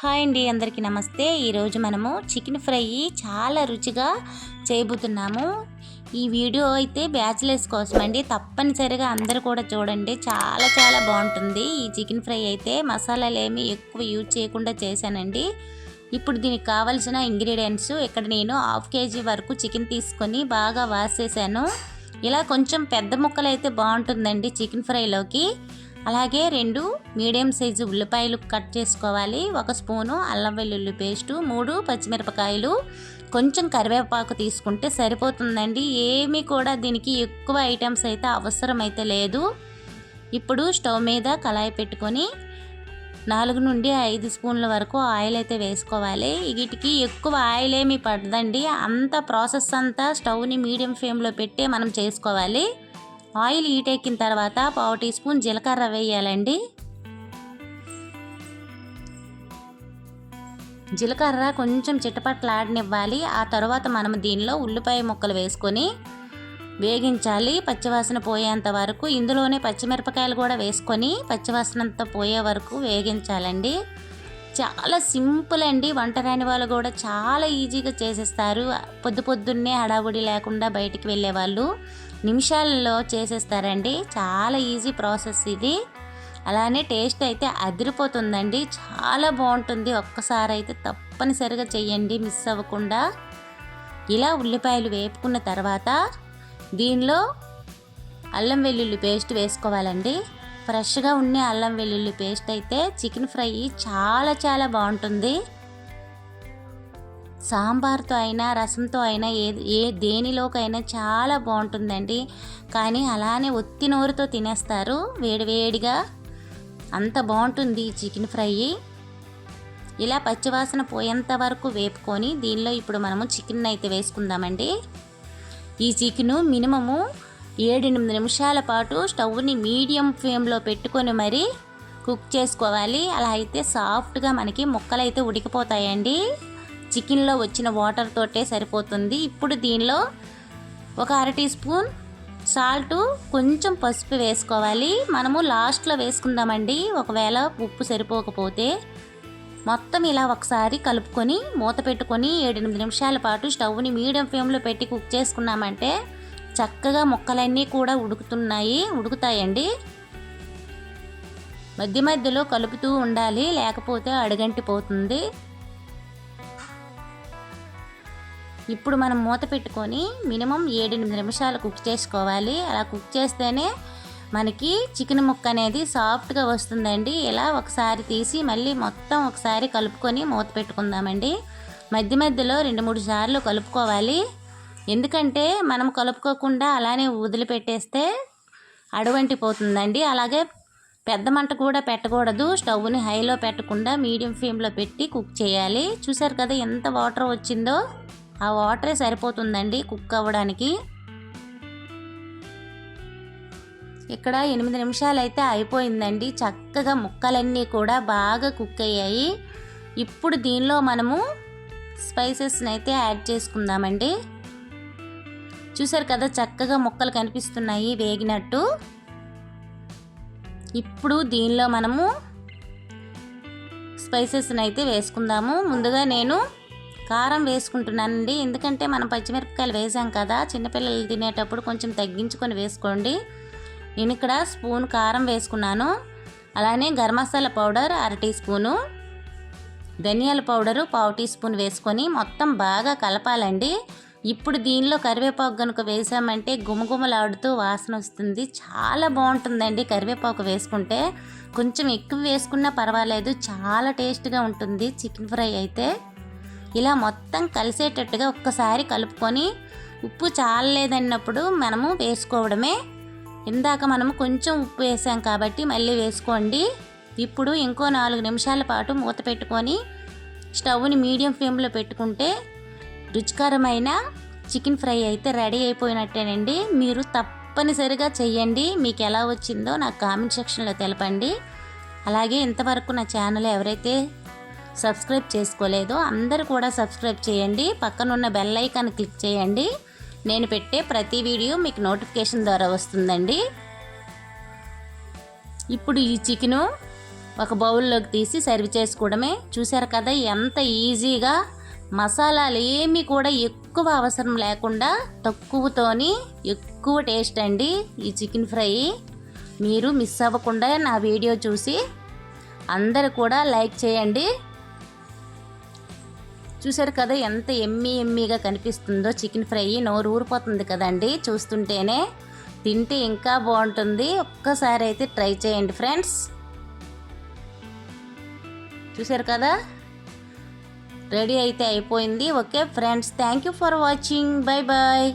Hi అండి, అందరికీ నమస్తే. ఈరోజు మనము చికెన్ ఫ్రై చాలా రుచిగా చేయబోతున్నాము. ఈ వీడియో అయితే బ్యాచిలర్స్ కోసం అండి. తప్పనిసరిగా అందరూ కూడా చూడండి. చాలా చాలా బాగుంటుంది. ఈ చికెన్ ఫ్రై అయితే మసాలాలు ఏమీ ఎక్కువ యూజ్ చేయకుండా చేశానండి. ఇప్పుడు దీనికి కావాల్సిన ఇంగ్రీడియంట్స్ ఇక్కడ నేను 1/2 kg వరకు చికెన్ తీసుకొని బాగా వాష్ చేశాను. ఇలా కొంచెం పెద్ద ముక్కలు అయితే బాగుంటుందండి చికెన్ ఫ్రైలోకి. అలాగే 2 మీడియం సైజు ఉల్లిపాయలు కట్ చేసుకోవాలి. 1 స్పూను అల్లం వెల్లుల్లి పేస్టు, 3 పచ్చిమిరపకాయలు, కొంచెం కరివేపాకు తీసుకుంటే సరిపోతుందండి. ఏమీ కూడా దీనికి ఎక్కువ ఐటమ్స్ అయితే అవసరం అయితే లేదు. ఇప్పుడు స్టవ్ మీద కళాయి పెట్టుకొని 4 నుండి 5 స్పూన్ల వరకు ఆయిల్ అయితే వేసుకోవాలి. వీటికి ఎక్కువ ఆయిల్ ఏమీ పడదండి. అంత ప్రాసెస్ అంతా స్టవ్ని మీడియం ఫ్లేమ్లో పెట్టి మనం చేసుకోవాలి. ఆయిల్ హీట్ ఎక్కిన తర్వాత 1/2 టీ స్పూన్ జీలకర్ర వేయాలండి. జీలకర్ర కొంచెం చిటపట్లాడనివ్వాలి. ఆ తర్వాత మనం దీనిలో ఉల్లిపాయ ముక్కలు వేసుకొని వేగించాలి పచ్చివాసన పోయేంత వరకు. ఇందులోనే పచ్చిమిరపకాయలు కూడా వేసుకొని పచ్చివాసనంతా పోయే వరకు వేగించాలండి. చాలా సింపుల్ అండి. వంట రాని వాళ్ళు కూడా చాలా ఈజీగా చేసేస్తారు. పొద్దున్నే హడావుడి లేకుండా బయటికి వెళ్ళే వాళ్ళు నిమిషాల్లో చేసేస్తారండి. చాలా ఈజీ ప్రాసెస్ ఇది. అలానే టేస్ట్ అయితే అదిరిపోతుందండి. చాలా బాగుంటుంది. ఒక్కసారి అయితే తప్పనిసరిగా చెయ్యండి, మిస్ అవ్వకుండా. ఇలా ఉల్లిపాయలు వేపుకున్న తర్వాత దీనిలో అల్లం వెల్లుల్లి పేస్ట్ వేసుకోవాలండి. ఫ్రెష్గా ఉండే అల్లం వెల్లుల్లి పేస్ట్ అయితే చికెన్ ఫ్రై చాలా చాలా బాగుంటుంది. సాంబార్తో అయినా రసంతో అయినా దేనిలోకైనా చాలా బాగుంటుందండి. కానీ అలానే ఒత్తి నోరుతో తినేస్తారు వేడివేడిగా. అంత బాగుంటుంది ఈ చికెన్ ఫ్రై. ఇలా పచ్చివాసన పోయేంత వరకు వేపుకొని దీనిలో ఇప్పుడు మనము చికెన్ అయితే వేసుకుందామండి. ఈ చికెను మినిమము 7-8 నిమిషాల పాటు స్టవ్ని మీడియం ఫ్లేమ్లో పెట్టుకొని మరీ కుక్ చేసుకోవాలి. అలా అయితే సాఫ్ట్గా మనకి ముక్కలు అయితే ఉడికిపోతాయండి. చికెన్లో వచ్చిన వాటర్ తోటే సరిపోతుంది. ఇప్పుడు దీనిలో 1 అర టీ స్పూన్ సాల్టు, కొంచెం పసుపు వేసుకోవాలి. మనము లాస్ట్లో వేసుకుందామండి ఒకవేళ ఉప్పు సరిపోకపోతే. మొత్తం ఇలా ఒకసారి కలుపుకొని మూత పెట్టుకొని 7-8 నిమిషాల పాటు స్టవ్ని మీడియం ఫ్లేమ్లో పెట్టి కుక్ చేసుకున్నామంటే చక్కగా ముక్కలన్నీ కూడా ఉడుకుతాయండి. మధ్య మధ్యలో కలుపుతూ ఉండాలి, లేకపోతే అడుగంటిపోతుంది. ఇప్పుడు మనం మూత పెట్టుకొని మినిమం 7-8 నిమిషాలు కుక్ చేసుకోవాలి. అలా కుక్ చేస్తేనే మనకి చికెన్ ముక్క అనేది సాఫ్ట్గా వస్తుందండి. ఇలా ఒకసారి తీసి మళ్ళీ మొత్తం ఒకసారి కలుపుకొని మూత పెట్టుకుందామండి. మధ్య మధ్యలో 2-3 సార్లు కలుపుకోవాలి. ఎందుకంటే మనం కలుపుకోకుండా అలానే వదిలిపెట్టేస్తే అడుగంటిపోతుందండి. అలాగే పెద్ద మంట కూడా పెట్టకూడదు. స్టవ్ని హైలో పెట్టకుండా మీడియం ఫ్లేమ్లో పెట్టి కుక్ చేయాలి. చూసారు కదా ఎంత వాటర్ వచ్చిందో. ఆ వాటరే సరిపోతుందండి కుక్ అవ్వడానికి. ఇక్కడ 8 నిమిషాలు అయితే అయిపోయిందండి. చక్కగా ముక్కలన్నీ కూడా బాగా కుక్ అయ్యాయి. ఇప్పుడు దీనిలో మనము స్పైసెస్ని అయితే యాడ్ చేసుకుందామండి. చూసారు కదా చక్కగా ముక్కలు కనిపిస్తున్నాయి వేగినట్టు. ఇప్పుడు దీనిలో మనము స్పైసెస్ని అయితే వేసుకుందాము. ముందుగా నేను కారం వేసుకుంటున్నానండి. ఎందుకంటే మనం పచ్చిమిరపకాయలు వేసాం కదా, చిన్నపిల్లలు తినేటప్పుడు కొంచెం తగ్గించుకొని వేసుకోండి. నేను ఇక్కడ స్పూన్ కారం వేసుకున్నాను. అలానే garam masala powder 1 teaspoon, ధనియాల పౌడరు 1/2 టీ స్పూన్ వేసుకొని మొత్తం బాగా కలపాలండి. ఇప్పుడు దీనిలో కరివేపాకు కనుక వేసామంటే గుమగుమలాడుతూ వాసన వస్తుంది. చాలా బాగుంటుందండి కరివేపాకు వేసుకుంటే. కొంచెం ఎక్కువ వేసుకున్నా పర్వాలేదు, చాలా టేస్ట్గా ఉంటుంది చికెన్ ఫ్రై అయితే. ఇలా మొత్తం కలిసేటట్టుగా ఒక్కసారి కలుపుకొని ఉప్పు చాలలేదన్నప్పుడు మనము వేసుకోవడమే. ఇందాక మనము కొంచెం ఉప్పు వేసాం కాబట్టి మళ్ళీ వేసుకోండి. ఇప్పుడు ఇంకో 4 నిమిషాల పాటు మూత పెట్టుకొని స్టవ్ని మీడియం ఫ్లేమ్లో పెట్టుకుంటే రుచికరమైన చికెన్ ఫ్రై అయితే రెడీ అయిపోయినట్టేనండి. మీరు తప్పనిసరిగా చెయ్యండి. మీకు ఎలా వచ్చిందో నాకు కామెంట్ సెక్షన్లో తెలపండి. అలాగే ఇంతవరకు నా ఛానల్ ఎవరైతే సబ్స్క్రైబ్ చేసుకోలేదో అందరూ కూడా సబ్స్క్రైబ్ చేయండి. పక్కనున్న బెల్ ఐకాన్ క్లిక్ చేయండి. నేను పెట్టే ప్రతి వీడియో మీకు నోటిఫికేషన్ ద్వారా వస్తుందండి. ఇప్పుడు ఈ చికెను ఒక బౌల్లోకి తీసి సర్వ్ చేసుకోవడమే. చూసారు కదా ఎంత ఈజీగా, మసాలాలు ఏమీ కూడా ఎక్కువ అవసరం లేకుండా తక్కువతోని ఎక్కువ టేస్ట్ అండి ఈ చికెన్ ఫ్రై. మీరు మిస్ అవ్వకుండా నా వీడియో చూసి అందరూ కూడా లైక్ చేయండి. చూసారు కదా ఎంత ఎమ్మీగా కనిపిస్తుందో చికెన్ ఫ్రై. నోరు ఊరిపోతుంది కదండి చూస్తుంటేనే. తింటే ఇంకా బాగుంటుంది. ఒక్కసారి అయితే ట్రై చేయండి ఫ్రెండ్స్. చూసారు కదా రెడీ అయితే అయిపోయింది. Okay friends, thank you for watching. Bye bye.